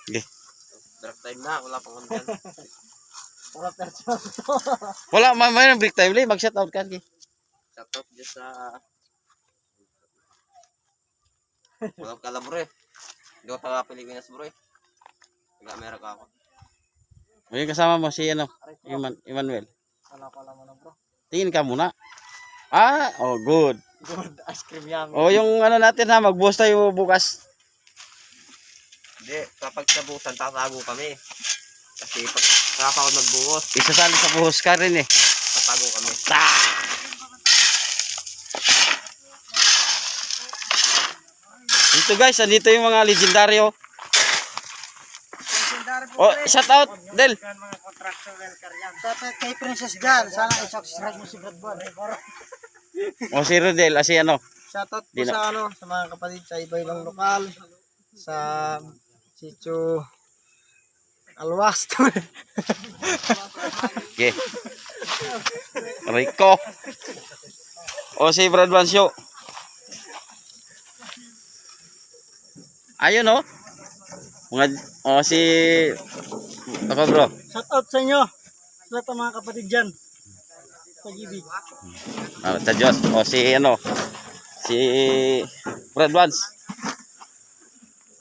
Okay. Break time na, wala pang ano yan. Wala, may break time li. Mag-shout out ka. Okay. Shout out dyan sa... Walang kala bro eh. Hindi ko taga Pilipinas bro eh. Taga-Amerika ako. May kasama mo si ano, Emmanuel. Wala pala mo na bro. Tingin ka muna. Ah, oh good. Good ice cream yummy. Oh, yung ano natin ha, magbuhos tayo bukas. Hindi, kapag sabusan, tatago kami. Kasi pag nakapagod magbuhos, Isasali sa buhos ka rin eh. tatago kami. Dito guys, andito yung mga legendaryo. Oh, shout out, Del. Mga contractor welker yan. Dapat kay Princess Jan, sana i-subscribe mo si Bradbon. Oh, si Rodel, si ano. Shoutout po sa ano, sa mga kapatid sa iba-ibang lokal, sa Chicho Alwas. Okay. Rico. Oh, si Brad Bansyo. Ayun oh. Oh, si ako bro. Shoutout sa inyo, sa lahat ng mga kapatid dyan. Sa GB. Sa Diyos. Oh, si ano. Si Brad Vans.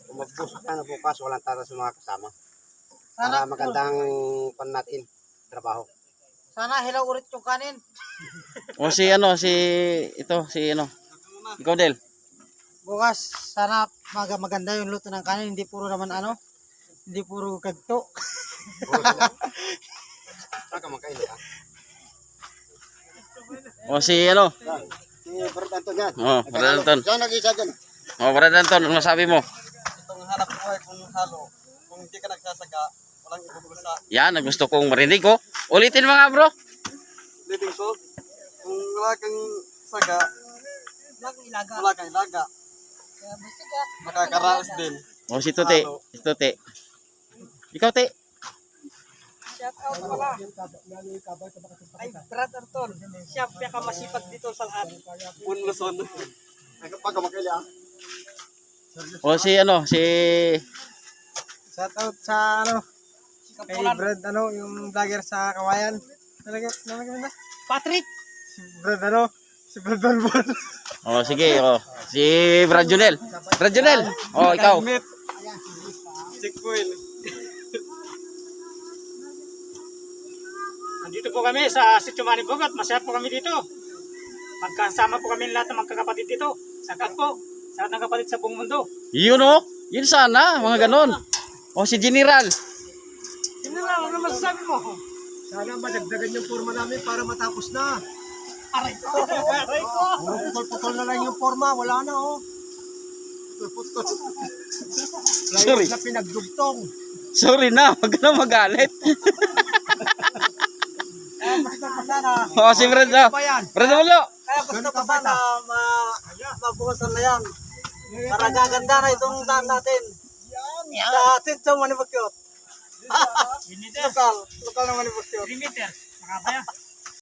Kung magpuso ka na bukas, walang tara sa mga kasama. Para magandang pan natin, trabaho. Sana hilaw ulit yung kanin. O si ano, si ito, si ano. Ikaw Del. Bukas, sana maganda yung luto ng kanin. Hindi puro naman ano, hindi puro kagto. Saan ka magkain ka? O si ano. Si Brad Anton yan. Oh, Brad Anton. Saan nag-isa dyan? Oh, Brad Anton, ano masabi mo? Itong hanap ko ay kung halo, kung hindi ka nagsasaga, walang ibubusa. Yan, gusto kong marinig ko. Ulitin mga bro. Living so, kung wala kang saga, wala kang ilaga. Makakaraos din. O si Tuti. Si Tuti. Ikaw, Te. Shout out pala. Ay, Brad Anton. Siya pinakamasipag dito sa lahat. Punluson. Pag magkain ka? O si ano, si Shout out sa ano, kay Brad ano, yung vlogger sa Kawayan. Nalagyan na? Patrick! Si Brad ano, si Brad Balbon. O sige, o. Si Brad Junel. Brad Junel. O ikaw. Checkpoint. Nandito po kami sa Sitio Manibogat. Masaya po kami dito. Magkasama po kami lahat ng magkakapatid dito. Sakat po. Sa lahat ng kapatid sa buong mundo. Yun o. Yun sana, mga ganon. O si General. Sino na? Ano masasabi mo? Sana madagdagan yung forma namin para matapos na. Aray ko! Aray ko! Putol-putol na lang yung forma, wala na oh. Putol. Sorry. Na pinagdugtong. Sorry na, wag ka na magalit. Basta pa sana. O si Brad. Brad Ulo. Kaya basta pa sana mabukasan na yan. Para gaganda na itong daan natin. Sa Sitio Manibogat. Lokal na Manibogat. 3 meters. Makabaya.